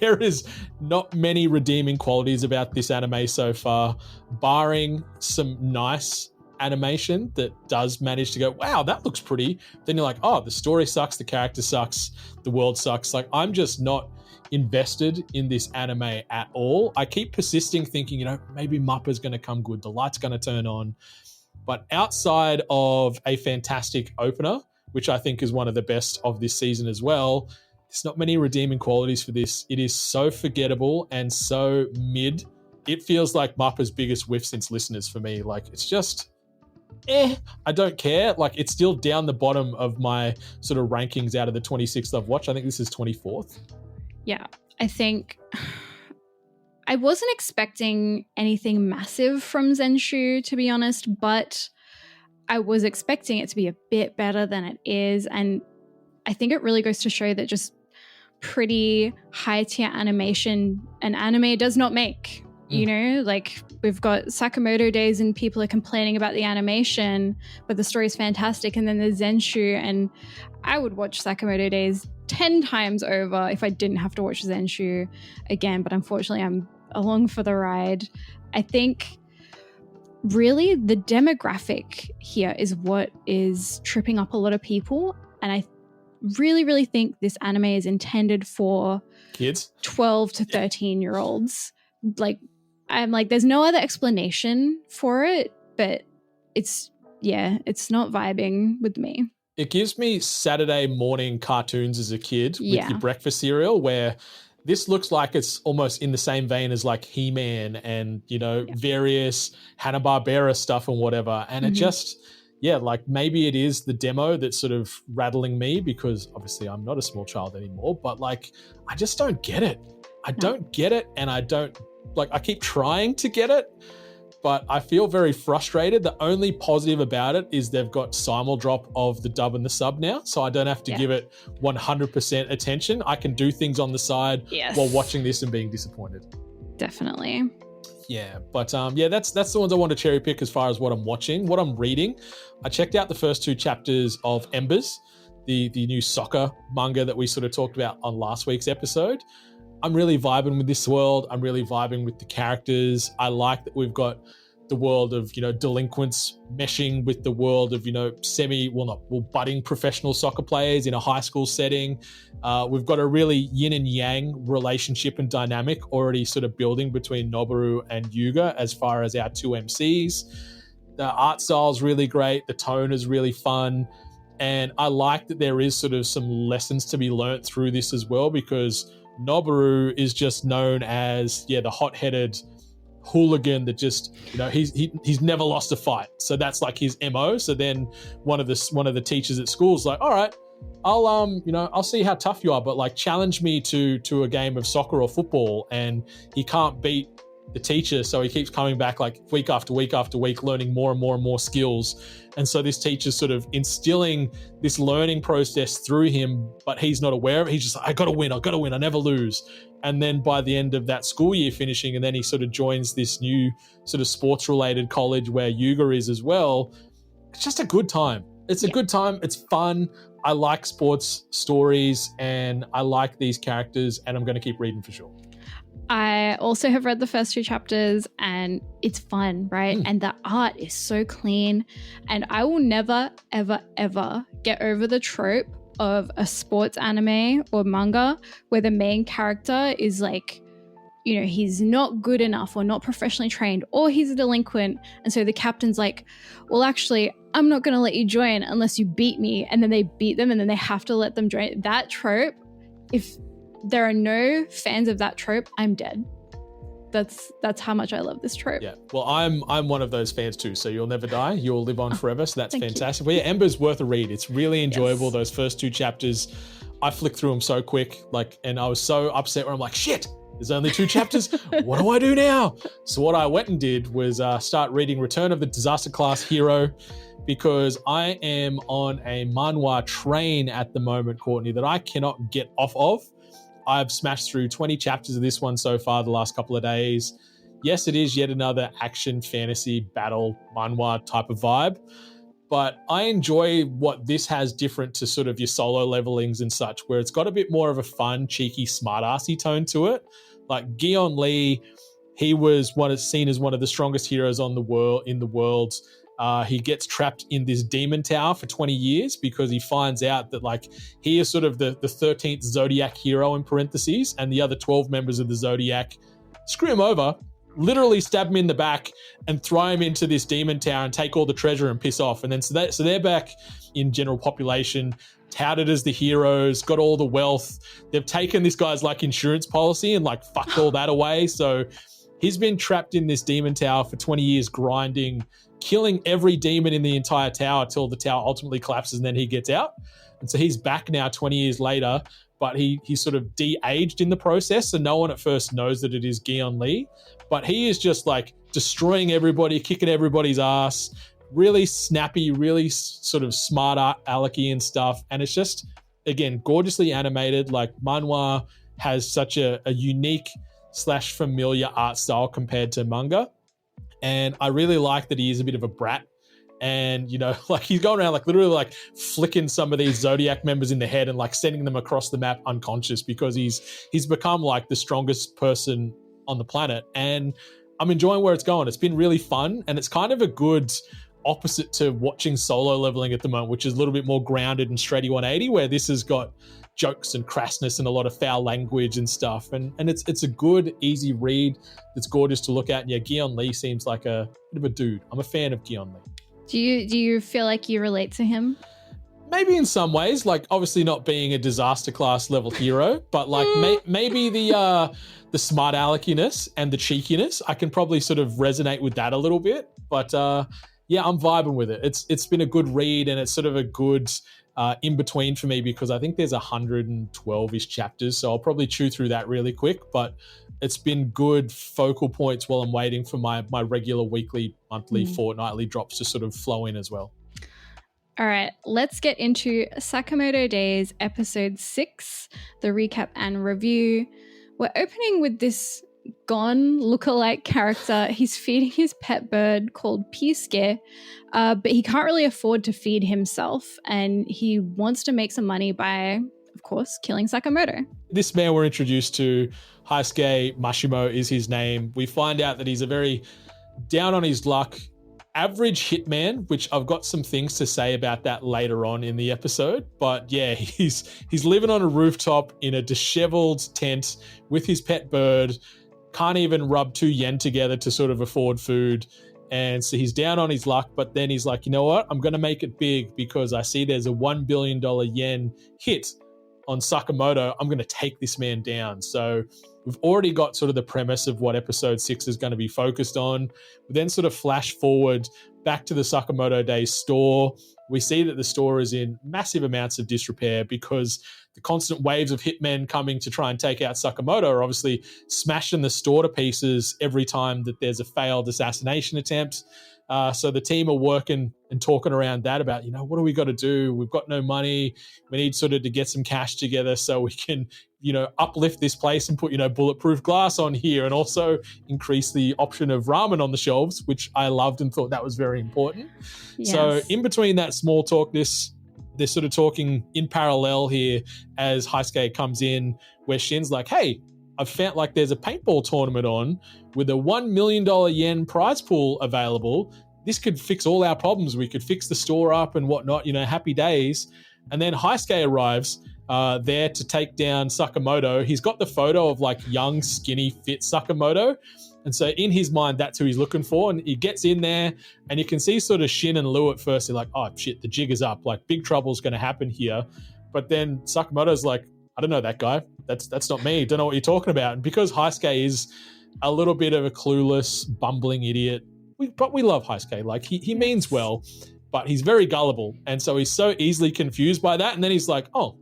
There is not many redeeming qualities about this anime so far, barring some nice animation that does manage to go, wow, that looks pretty. Then you're like, oh, the story sucks, the character sucks, the world sucks. Like, I'm just not invested in this anime at all. I keep persisting thinking, you know, maybe Mappa's going to come good, the light's going to turn on. But outside of a fantastic opener, which I think is one of the best of this season as well, there's not many redeeming qualities for this. It is so forgettable and so mid. It feels like Mappa's biggest whiff since Listeners for me. Like, it's just, I don't care. Like, it's still down the bottom of my sort of rankings out of the 26th I've watched. I think this is 24th. Yeah, I think I wasn't expecting anything massive from Zenshu, to be honest, but I was expecting it to be a bit better than it is. And I think it really goes to show that just pretty high tier animation an anime does not make. You know, like, we've got Sakamoto Days and people are complaining about the animation, but the story is fantastic. And then there's Zenshu, and I would watch Sakamoto Days 10 times over if I didn't have to watch Zenshu again. But unfortunately, I'm along for the ride. I think really the demographic here is what is tripping up a lot of people. And I really, really think this anime is intended for kids, 12 to 13-year-olds. Like, I'm like, there's no other explanation for it, but it's not vibing with me. It gives me Saturday morning cartoons as a kid with your breakfast cereal, where this looks like it's almost in the same vein as like He-Man and, you know, various Hanna-Barbera stuff and whatever. And it just, like, maybe it is the demo that's sort of rattling me, because obviously I'm not a small child anymore, but like, I just don't get it. I don't get it. And I don't, like, I keep trying to get it, but I feel very frustrated. The only positive about it is they've got simul drop of the dub and the sub now, so I don't have to give it 100% attention. I can do things on the side while watching this and being disappointed. Definitely. Yeah, but that's the ones I want to cherry pick as far as what I'm watching. What I'm reading, I checked out the first 2 chapters of Embers, the new soccer manga that we sort of talked about on last week's episode. I'm really vibing with this world. I'm really vibing with the characters. I like that we've got the world of, you know, delinquents meshing with the world of, you know, budding professional soccer players in a high school setting. We've got a really yin and yang relationship and dynamic already sort of building between Noboru and Yuga as far as our 2 MCs. The art style is really great. The tone is really fun. And I like that there is sort of some lessons to be learnt through this as well, because Noboru is just known as, the hot-headed hooligan that just, you know, he's never lost a fight. So that's like his MO. So then one of the teachers at school is like, all right, I'll see how tough you are, but like, challenge me to a game of soccer or football. And he can't beat the teacher, so he keeps coming back like week after week after week, learning more and more and more skills. And so this teacher's sort of instilling this learning process through him, but he's not aware of it. He's just like, I gotta win, I never lose. And then by the end of that school year finishing, and then he sort of joins this new sort of sports related college where Yuga is as well. It's just a good time. It's a good time. It's fun. I like sports stories and I like these characters, and I'm going to keep reading for sure. I also have read the first 2 chapters and it's fun, right? And the art is so clean. And I will never, ever, ever get over the trope of a sports anime or manga where the main character is like, you know, he's not good enough or not professionally trained or he's a delinquent. And so the captain's like, well, actually, I'm not going to let you join unless you beat me. And then they beat them and then they have to let them join. That trope, if there are no fans of that trope, I'm dead. That's how much I love this trope. Yeah, well, I'm one of those fans too. So you'll never die. You'll live on forever. So that's fantastic. You. Well, yeah, Ember's worth a read. It's really enjoyable. Yes. Those first 2 chapters, I flicked through them so quick, and I was so upset where I'm like, shit, there's only 2 chapters. What do I do now? So what I went and did was start reading Return of the Disaster Class Hero, because I am on a manhwa train at the moment, Courtney, that I cannot get off of. I've smashed through 20 chapters of this one so far the last couple of days. Yes, it is yet another action, fantasy, battle, manhwa type of vibe, but I enjoy what this has different to sort of your solo levelings and such, where it's got a bit more of a fun, cheeky, smart-assy tone to it. Like Gion Lee, he was seen as one of the strongest heroes in the world. He gets trapped in this demon tower for 20 years because he finds out that like he is sort of the 13th Zodiac hero in parentheses, and the other 12 members of the Zodiac screw him over, literally stab him in the back and throw him into this demon tower and take all the treasure and piss off. And then so they're back in general population, touted as the heroes, got all the wealth. They've taken this guy's like insurance policy and like fucked all that away. So he's been trapped in this demon tower for 20 years grinding, killing every demon in the entire tower till the tower ultimately collapses and then he gets out. And so he's back now 20 years later, but he's sort of de-aged in the process. So no one at first knows that it is Gion Lee, but he is just like destroying everybody, kicking everybody's ass, really snappy, really sort of smart alecky and stuff. And it's just, again, gorgeously animated. Like manhwa has such a unique / familiar art style compared to manga. And I really like that he is a bit of a brat. And, you know, like he's going around like literally like flicking some of these Zodiac members in the head and like sending them across the map unconscious because he's become like the strongest person on the planet. And I'm enjoying where it's going. It's been really fun. And it's kind of a good opposite to watching solo leveling at the moment, which is a little bit more grounded and straighty 180, where this has got jokes and crassness and a lot of foul language and stuff. And it's a good, easy read that's gorgeous to look at. And yeah, Gion Lee seems like a bit of a dude. I'm a fan of Gion Lee. Do you feel like you relate to him? Maybe in some ways, like obviously not being a disaster class level hero, but like maybe the smart aleckiness and the cheekiness, I can probably sort of resonate with that a little bit. But yeah, I'm vibing with it. It's been a good read, and it's sort of a good in between for me because I think there's 112-ish chapters, so I'll probably chew through that really quick. But it's been good focal points while I'm waiting for my regular weekly, monthly, fortnightly drops to sort of flow in as well. All right, let's get into Sakamoto Days episode 6, the recap and review. We're opening with this Gon lookalike character. He's feeding his pet bird called Pisuke, but he can't really afford to feed himself, and he wants to make some money by, of course, killing Sakamoto. This man we're introduced to, Haisuke Mashimo is his name. We find out that he's a very down on his luck, average hitman, which I've got some things to say about that later on in the episode. But yeah, he's living on a rooftop in a disheveled tent with his pet bird, can't even rub 2 yen together to sort of afford food. And so he's down on his luck, but then he's like, you know what? I'm going to make it big because I see there's a $1 billion yen hit on Sakamoto. I'm going to take this man down. So we've already got sort of the premise of what episode 6 is going to be focused on. We then sort of flash forward back to the Sakamoto Days store. We see that the store is in massive amounts of disrepair because the constant waves of hitmen coming to try and take out Sakamoto are obviously smashing the store to pieces every time that there's a failed assassination attempt. So the team are working and talking around that about, you know, what do we got to do? We've got no money. We need sort of to get some cash together so we can, you know, uplift this place and put, you know, bulletproof glass on here and also increase the option of ramen on the shelves, which I loved and thought that was very important. Yes. So in between that small talk, they're sort of talking in parallel here as Haisuke comes in, where Shin's like, hey, I've found like there's a paintball tournament on with a $1 million yen prize pool available. This could fix all our problems. We could fix the store up and whatnot, happy days. And then Heisuke arrives there to take down Sakamoto. He's got the photo of like young, skinny, fit Sakamoto. And so in his mind, that's who he's looking for. And he gets in there and you can see sort of Shin and Lou at first. They're like, oh shit, the jig is up. Like big trouble's going to happen here. But then Sakamoto's like, I don't know that guy. That's not me. Don't know what you're talking about. And because Heisuke is a little bit of a clueless, bumbling idiot, but we love Heisuke. Like he means well, but he's very gullible. And so he's so easily confused by that. And then he's like, oh,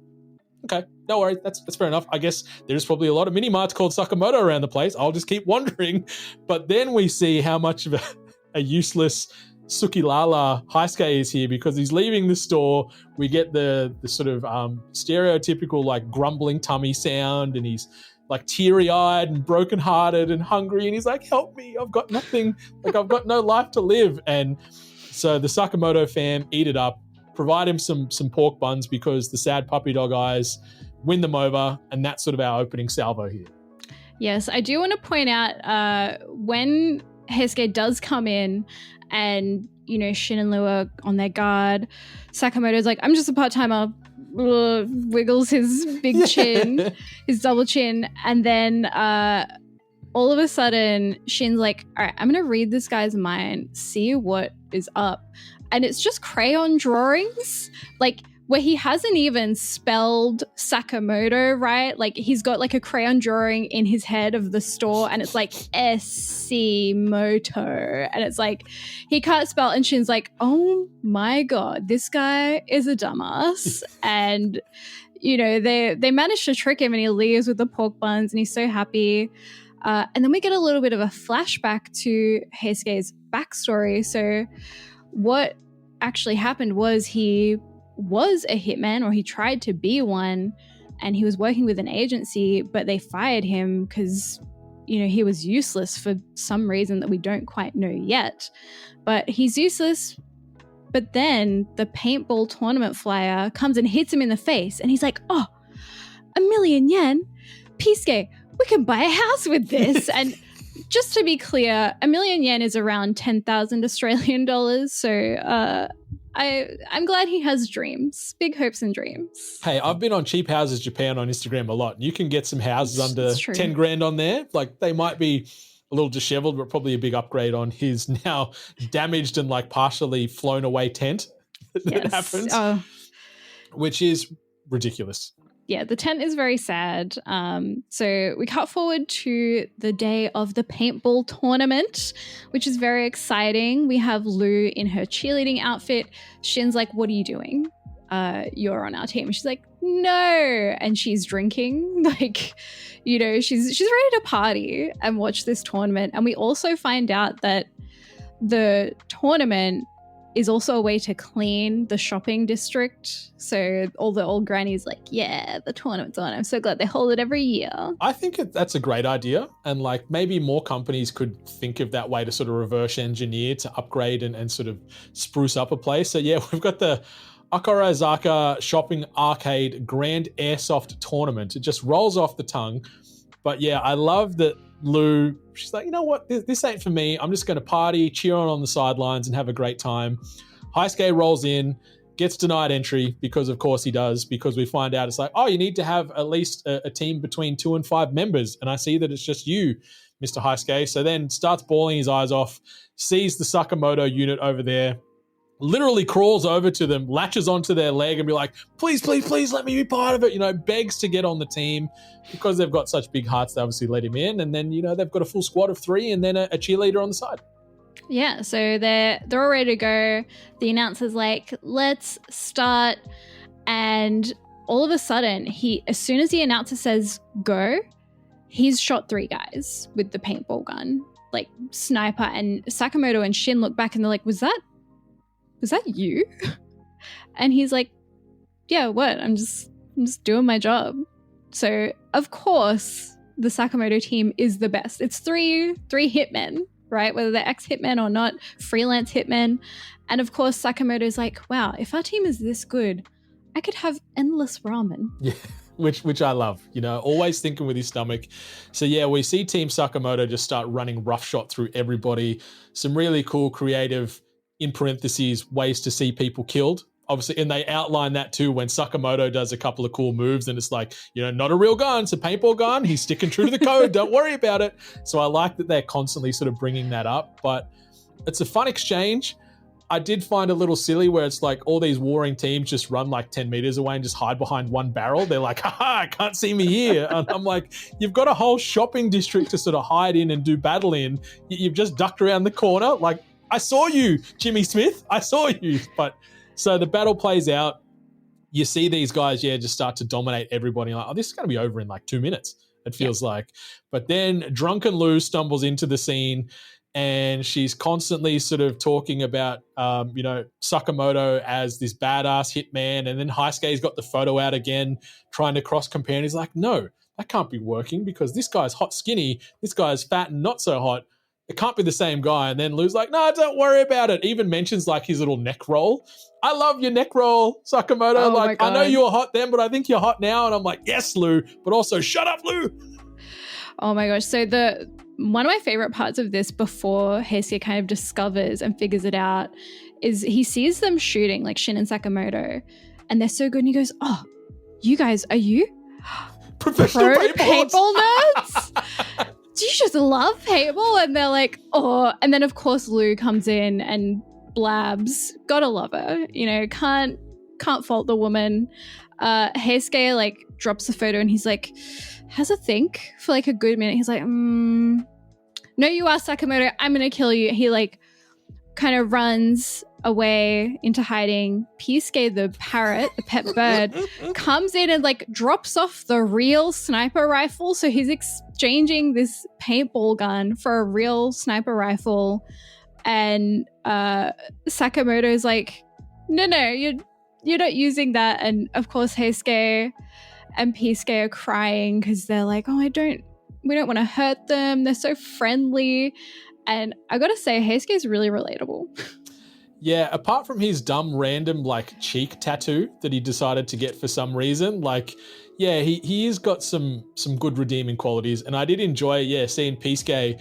okay, no worries. That's fair enough. I guess there's probably a lot of mini-marts called Sakamoto around the place. I'll just keep wandering. But then we see how much of a useless Sukilala Heisuke is here because he's leaving the store. We get the sort of stereotypical like grumbling tummy sound, and he's like teary-eyed and brokenhearted and hungry, and he's like, help me, I've got nothing, like I've got no life to live. And so the Sakamoto fam eat it up, provide him some pork buns because the sad puppy dog eyes win them over, and that's sort of our opening salvo here. Yes, I do want to point out when Heisuke does come in and, Shin and Liu are on their guard, Sakamoto's like, I'm just a part-timer, wiggles his big chin, his double chin, and then all of a sudden Shin's like, all right, I'm going to read this guy's mind, see what is up. And it's just crayon drawings, like where he hasn't even spelled Sakamoto right. Like he's got like a crayon drawing in his head of the store, and it's like SC Moto, and it's like he can't spell. And Shin's like, oh my god, this guy is a dumbass. And they managed to trick him, and he leaves with the pork buns, and he's so happy. And then we get a little bit of a flashback to Heisuke's backstory. So what actually happened was he was a hitman, or he tried to be one, and he was working with an agency, but they fired him because he was useless for some reason that we don't quite know yet. But he's useless. But then the paintball tournament flyer comes and hits him in the face, and he's like, oh, 1 million yen, Pisuke, we can buy a house with this. And just to be clear, 1 million yen is around 10,000 Australian dollars. So I'm glad he has dreams, big hopes and dreams. Hey, I've been on Cheap Houses Japan on Instagram a lot. You can get some houses under 10 grand on there. Like they might be a little disheveled, but probably a big upgrade on his now damaged and like partially flown away tent that happens, which is ridiculous. Yeah, the tent is very sad. So we cut forward to the day of the paintball tournament, which is very exciting. We have Lou in her cheerleading outfit. Shin's like, what are you doing? You're on our team. She's like, no. And she's drinking. Like, she's ready to party and watch this tournament. And we also find out that the tournament is also a way to clean the shopping district. So all the old grannies like, yeah, the tournament's on. I'm so glad they hold it every year. I think that's a great idea. And like maybe more companies could think of that way to sort of reverse engineer to upgrade and sort of spruce up a place. So yeah, we've got the Akarazaka Shopping Arcade Grand Airsoft Tournament. It just rolls off the tongue. But yeah, I love that Lou, she's like, you know what, this ain't for me. I'm just going to party, cheer on the sidelines and have a great time. Heisuke rolls in, gets denied entry because of course he does, because we find out it's like, oh, you need to have at least a team between 2 and 5 members. And I see that it's just you, Mr. Heisuke. So then starts bawling his eyes off, sees the Sakamoto unit over there, literally crawls over to them, latches onto their leg and be like, please, please, please let me be part of it. Begs to get on the team because they've got such big hearts. They obviously let him in. And then, they've got a full squad of 3 and then a cheerleader on the side. Yeah, so they're all ready to go. The announcer's like, let's start. And all of a sudden, as soon as the announcer says go, he's shot 3 guys with the paintball gun, like sniper. And Sakamoto and Shin look back and they're like, was that you? And he's like, yeah, what? I'm just doing my job. So of course the Sakamoto team is the best. It's three hitmen, right? Whether they're ex-hitmen or not, freelance hitmen. And of course Sakamoto's like, wow, if our team is this good, I could have endless ramen. Yeah. which I love, always thinking with his stomach. So yeah, we see Team Sakamoto just start running roughshod through everybody. Some really cool, creative, in parentheses, ways to see people killed. Obviously, and they outline that too when Sakamoto does a couple of cool moves, and it's like, not a real gun, it's a paintball gun. He's sticking true to the code. Don't worry about it. So I like that they're constantly sort of bringing that up, but it's a fun exchange. I did find a little silly where it's like all these warring teams just run like 10 meters away and just hide behind one barrel. They're like, haha, can't see me here. And I'm like, you've got a whole shopping district to sort of hide in and do battle in. You've just ducked around the corner. Like, I saw you, Jimmy Smith. I saw you. But so the battle plays out. You see these guys, just start to dominate everybody. Like, oh, this is going to be over in like 2 minutes, it feels like. But then Drunken Lou stumbles into the scene, and she's constantly sort of talking about, Sakamoto as this badass hitman. And then Heisuke's got the photo out again, trying to cross-compare. And he's like, no, that can't be working because this guy's hot skinny. This guy's fat and not so hot. It can't be the same guy. And then Lou's like, no, don't worry about it. Even mentions like his little neck roll. I love your neck roll, Sakamoto. Oh like, I know you were hot then, but I think you're hot now. And I'm like, yes, Lou, but also shut up, Lou. Oh my gosh. So one of my favorite parts of this before Heisuke kind of discovers and figures it out is he sees them shooting, like Shin and Sakamoto, and they're so good. And he goes, oh, you guys, are you professional paintball nerds? Do you just love paintball? And they're like, oh. And then, of course, Lou comes in and blabs. Gotta love her. Can't fault the woman. Heisuke, like, drops the photo and he's like, has a think for like a good minute. He's like, no, you are Sakamoto. I'm going to kill you. He like kind of runs away into hiding. Pisuke, the parrot, the pet bird, comes in and like drops off the real sniper rifle. So he's exchanging this paintball gun for a real sniper rifle. And Sakamoto's like, no, you're not using that. And of course, Heisuke and Pisuke are crying because they're like, oh, we don't want to hurt them. They're so friendly. And I got to say, Heisuke's really relatable. Yeah, apart from his dumb, random, like, cheek tattoo that he decided to get for some reason, like, yeah, he has got some good redeeming qualities. And I did enjoy, seeing Pisuke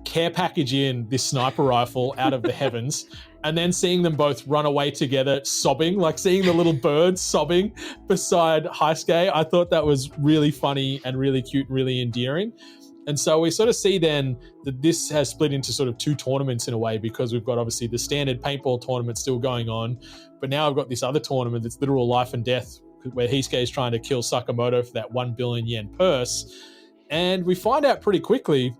care package in this sniper rifle out of the heavens, and then seeing them both run away together sobbing, like seeing the little birds sobbing beside Heisuke. I thought that was really funny and really cute and really endearing. And so we sort of see then that this has split into sort of two tournaments in a way, because we've got obviously the standard paintball tournament still going on, but now I've got this other tournament that's literal life and death, where Heisuke is trying to kill Sakamoto for that 1 billion yen purse. And we find out pretty quickly,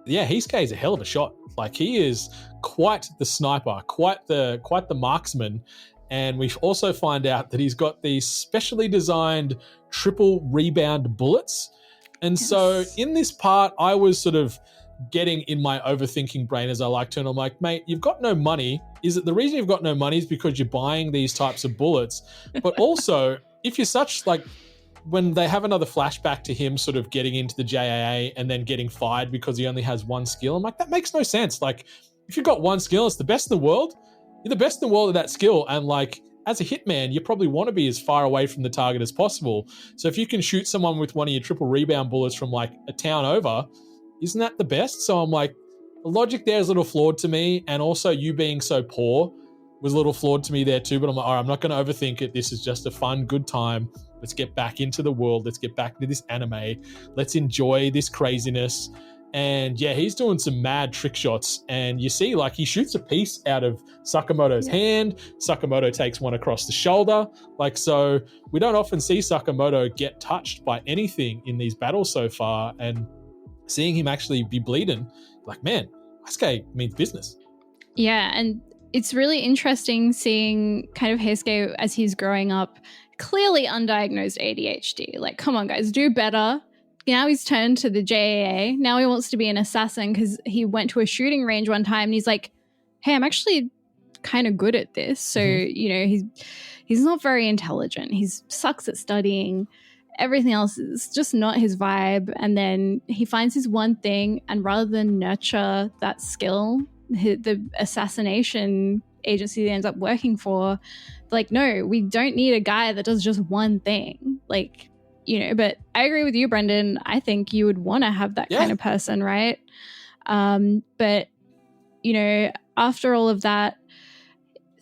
Heisuke is a hell of a shot. Like, he is quite the sniper, quite the marksman. And we also find out that he's got these specially designed triple rebound bullets. And so in this part, I was sort of getting in my overthinking brain, as I like to, and I'm like, mate, you've got no money. Is it the reason you've got no money is because you're buying these types of bullets? But also, if you're such, like, when they have another flashback to him sort of getting into the JAA and then getting fired because he only has one skill, I'm like, that makes no sense. Like, if you've got one skill, it's the best in the world. You're the best in the world at that skill. And like, as a hitman, you probably want to be as far away from the target as possible. So if you can shoot someone with one of your triple rebound bullets from like a town over, isn't that the best? So I'm like, the logic there is a little flawed to me. And also you being so poor was a little flawed to me there too. But I'm like, all right, I'm not going to overthink it. This is just a fun, good time. Let's get back into the world. Let's get back into this anime. Let's enjoy this craziness. And yeah, he's doing some mad trick shots. And you see, like, he shoots a piece out of Sakamoto's hand. Sakamoto takes one across the shoulder. Like, so we don't often see Sakamoto get touched by anything in these battles so far. And seeing him actually be bleeding, like, man, Heisuke means business. Yeah, and it's really interesting seeing kind of Heisuke as he's growing up, clearly undiagnosed ADHD. Like, come on, guys, do better. Now he's turned to the JAA. Now he wants to be an assassin because he went to a shooting range one time and he's like, hey, I'm actually kind of good at this. So, you know, he's not very intelligent. He sucks at studying. Everything else is just not his vibe. And then he finds his one thing, and rather than nurture that skill, the assassination agency he ends up working for, like, no, we don't need a guy that does just one thing. Like, but I agree with you, Brendan. I think you would want to have that kind of person, right? But, after all of that,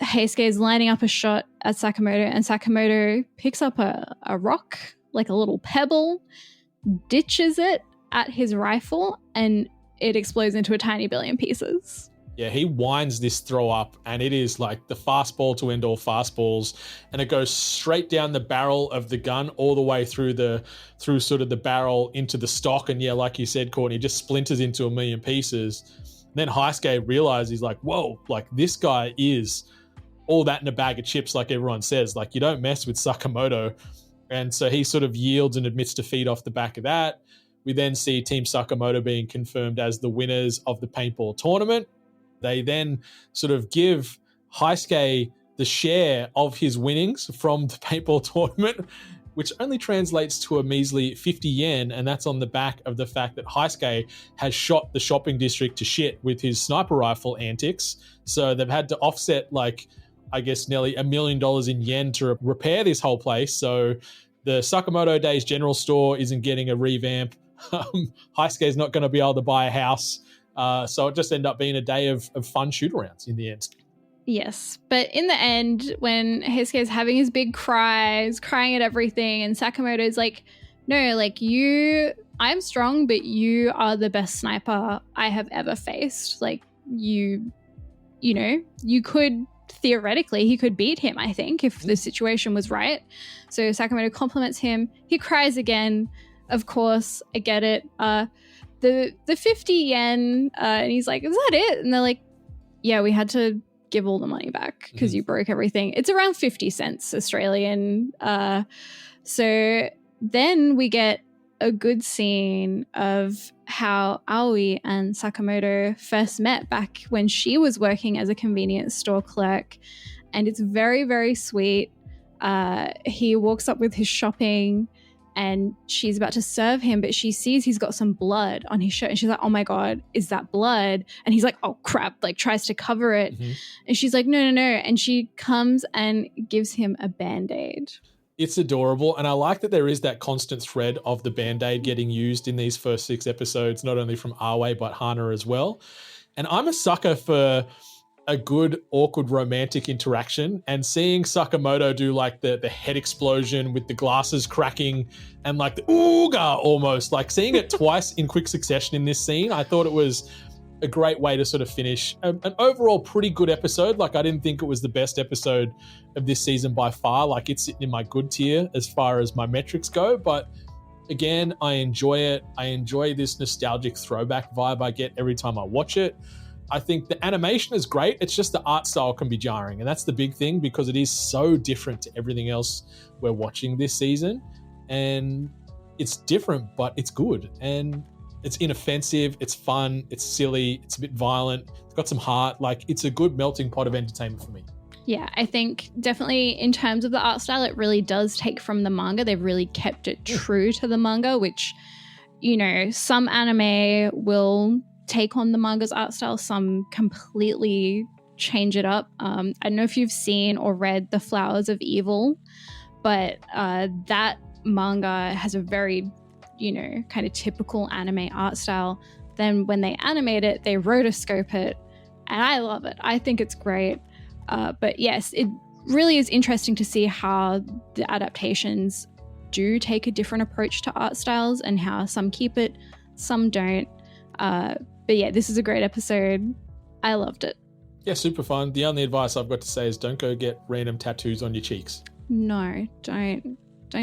Heisuke is lining up a shot at Sakamoto, and Sakamoto picks up a rock, like a little pebble, ditches it at his rifle, and it explodes into a tiny billion pieces. Yeah, he winds this throw up, and it is like the fastball to end all fastballs, and it goes straight down the barrel of the gun all the way through sort of the barrel into the stock. And yeah, like you said, Courtney, just splinters into a million pieces. And then Heisuke realizes, he's like, whoa, like this guy is all that in a bag of chips, like everyone says. Like, you don't mess with Sakamoto. And so he sort of yields and admits defeat off the back of that. We then see Team Sakamoto being confirmed as the winners of the paintball tournament. They then sort of give Heisuke the share of his winnings from the paintball tournament, which only translates to a measly 50 yen, and that's on the back of the fact that Heisuke has shot the shopping district to shit with his sniper rifle antics. So they've had to offset, like, I guess nearly $1 million in yen to repair this whole place. So the Sakamoto Days general store isn't getting a revamp. Heisuke is not going to be able to buy a house. So it just ended up being a day of fun shoot-arounds in the end. Yes, but in the end, when Heisuke is having his big cries, crying at everything, and Sakamoto's like, no, like I'm strong, but you are the best sniper I have ever faced. Like, you could, theoretically, he could beat him, I think, if the situation was right. So Sakamoto compliments him. He cries again. Of course, I get it. The 50 yen, and he's like, is that it? And they're like, yeah, we had to give all the money back because you broke everything. It's around 50 cents Australian. So then we get a good scene of how Aoi and Sakamoto first met back when she was working as a convenience store clerk. And it's very, very sweet. He walks up with his shopping and she's about to serve him, but she sees he's got some blood on his shirt. And she's like, oh my God, is that blood? And he's like, oh crap, like tries to cover it. And she's like, no. And she comes and gives him a Band-Aid. It's adorable. And I like that there is that constant thread of the Band-Aid getting used in these first 6 episodes, not only from Aoi, but Hana as well. And I'm a sucker for a good, awkward, romantic interaction, and seeing Sakamoto do like the head explosion with the glasses cracking and like the ooga almost, like seeing it twice in quick succession in this scene. I thought it was a great way to sort of finish an overall pretty good episode. Like, I didn't think it was the best episode of this season by far. Like, it's sitting in my good tier as far as my metrics go, but again, I enjoy it. I enjoy this nostalgic throwback vibe I get every time I watch it. I think the animation is great. It's just the art style can be jarring. And that's the big thing, because it is so different to everything else we're watching this season. And it's different, but it's good. And it's inoffensive. It's fun. It's silly. It's a bit violent. It's got some heart. Like, it's a good melting pot of entertainment for me. Yeah, I think definitely in terms of the art style, it really does take from the manga. They've really kept it true to the manga, which, some anime will take on the manga's art style, some completely change it up. I don't know if you've seen or read The Flowers of Evil, but that manga has a very, kind of typical anime art style. Then when they animate it, they rotoscope it, and I love it. I think it's great. But yes, it really is interesting to see how the adaptations do take a different approach to art styles and how some keep it, some don't. But yeah, this is a great episode. I loved it. Yeah, super fun. The only advice I've got to say is don't go get random tattoos on your cheeks. No, don't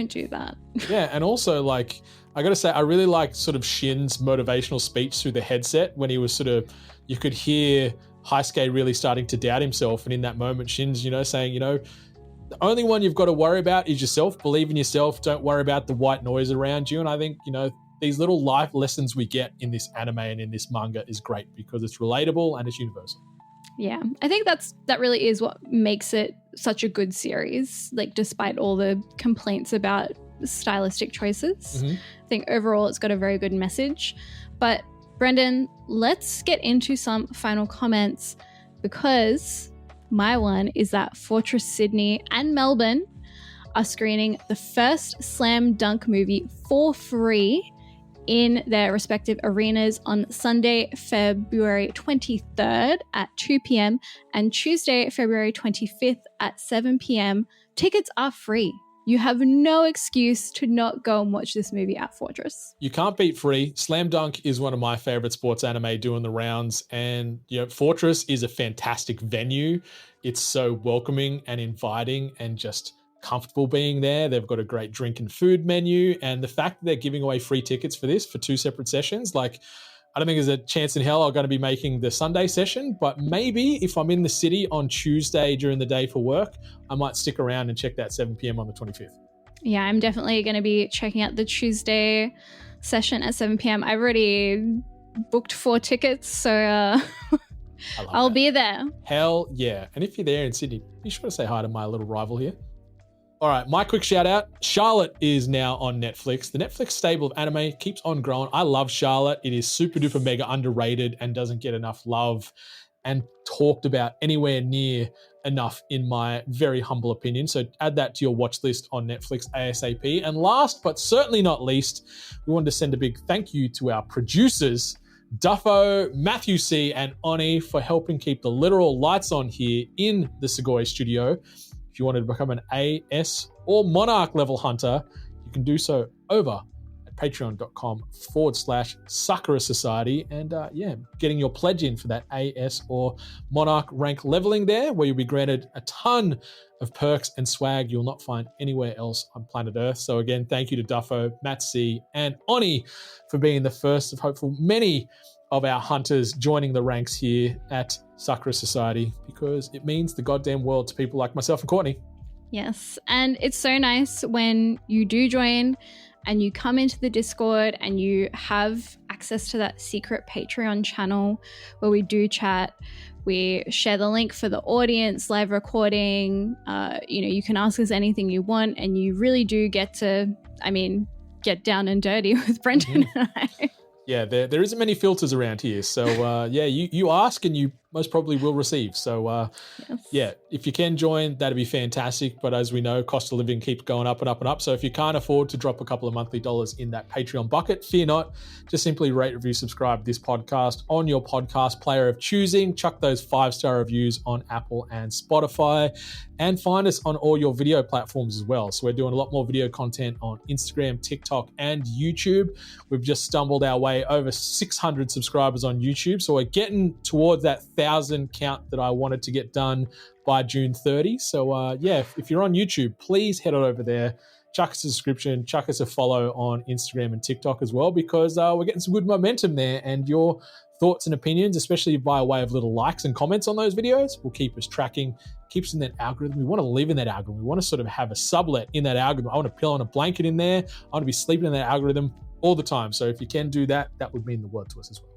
do that. Yeah, and also, like, I got to say, I really like sort of Shin's motivational speech through the headset when he was sort of, you could hear Heisuke really starting to doubt himself. And in that moment, Shin's, saying, the only one you've got to worry about is yourself. Believe in yourself. Don't worry about the white noise around you. And I think, these little life lessons we get in this anime and in this manga is great because it's relatable and it's universal. Yeah, I think that really is what makes it such a good series, like despite all the complaints about stylistic choices. I think overall it's got a very good message. But Brendan, let's get into some final comments, because my one is that Fortress Sydney and Melbourne are screening the first Slam Dunk movie for free in their respective arenas on Sunday, February 23rd at 2 p.m. and Tuesday, February 25th at 7 p.m. Tickets are free. You have no excuse to not go and watch this movie at Fortress. You can't beat free. Slam Dunk is one of my favorite sports anime doing the rounds. And, Fortress is a fantastic venue. It's so welcoming and inviting and just comfortable being there. They've got a great drink and food menu. And the fact that they're giving away free tickets for this for 2 separate sessions, I don't think there's a chance in hell I'm going to be making the Sunday session, but maybe if I'm in the city on Tuesday during the day for work, I might stick around and check that 7 p.m. on the 25th. Yeah, I'm definitely going to be checking out the Tuesday session at 7 p.m. I've already booked 4 tickets, so I'll be there. Hell yeah. And if you're there in Sydney, be sure to say hi to my little rival here. All right, my quick shout out. Charlotte is now on Netflix. The Netflix stable of anime keeps on growing. I love Charlotte. It is super duper mega underrated and doesn't get enough love and talked about anywhere near enough in my very humble opinion. So add that to your watch list on Netflix ASAP. And last but certainly not least, we wanted to send a big thank you to our producers, Duffo, Matthew C, and Oni for helping keep the literal lights on here in the Segoy studio. If you wanted to become an AS or Monarch level hunter, you can do so over at patreon.com/Sakura Society. And getting your pledge in for that AS or Monarch rank leveling there, where you'll be granted a ton of perks and swag you'll not find anywhere else on planet Earth. So again, thank you to Duffo, Matt C, and Oni for being the first of hopeful many of our hunters joining the ranks here at Sakura Society, because it means the goddamn world to people like myself and Courtney. Yes, and it's so nice when you do join and you come into the Discord and you have access to that secret Patreon channel where we do chat. We share the link for the audience, live recording. You can ask us anything you want, and you really do get to, get down and dirty with Brendan and I. Yeah, there isn't many filters around here. So, you ask and you most probably will receive. So, yes. If you can join, that'd be fantastic. But as we know, cost of living keeps going up and up and up. So if you can't afford to drop a couple of monthly dollars in that Patreon bucket, fear not. Just simply rate, review, subscribe this podcast on your podcast player of choosing. Chuck those 5-star reviews on Apple and Spotify. And find us on all your video platforms as well. So we're doing a lot more video content on Instagram, TikTok, and YouTube. We've just stumbled our way over 600 subscribers on YouTube. So we're getting towards that 1,000 count that I wanted to get done by June 30. So if you're on YouTube, please head on over there. Chuck us a subscription, chuck us a follow on Instagram and TikTok as well, because we're getting some good momentum there. And your thoughts and opinions, especially by way of little likes and comments on those videos, will keep us tracking, keeps in that algorithm. We want to live in that algorithm. We want to sort of have a sublet in that algorithm. I want to pillow on a blanket in there. I want to be sleeping in that algorithm all the time. So if you can do that, that would mean the world to us as well.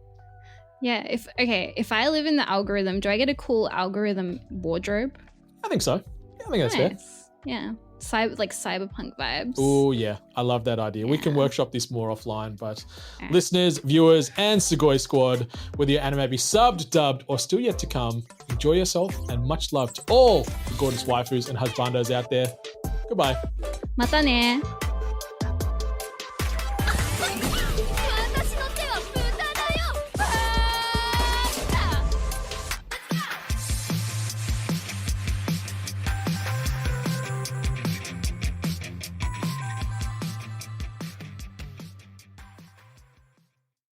Yeah. If I live in the algorithm, do I get a cool algorithm wardrobe? I think so. Yeah, I think that's fair. Yeah. Cyberpunk vibes. Oh, yeah. I love that idea. Yeah. We can workshop this more offline, but listeners, viewers, and Segoy Squad, whether your anime be subbed, dubbed, or still yet to come, enjoy yourself and much love to all the gorgeous waifus and husbandos out there. Goodbye. Mata ne.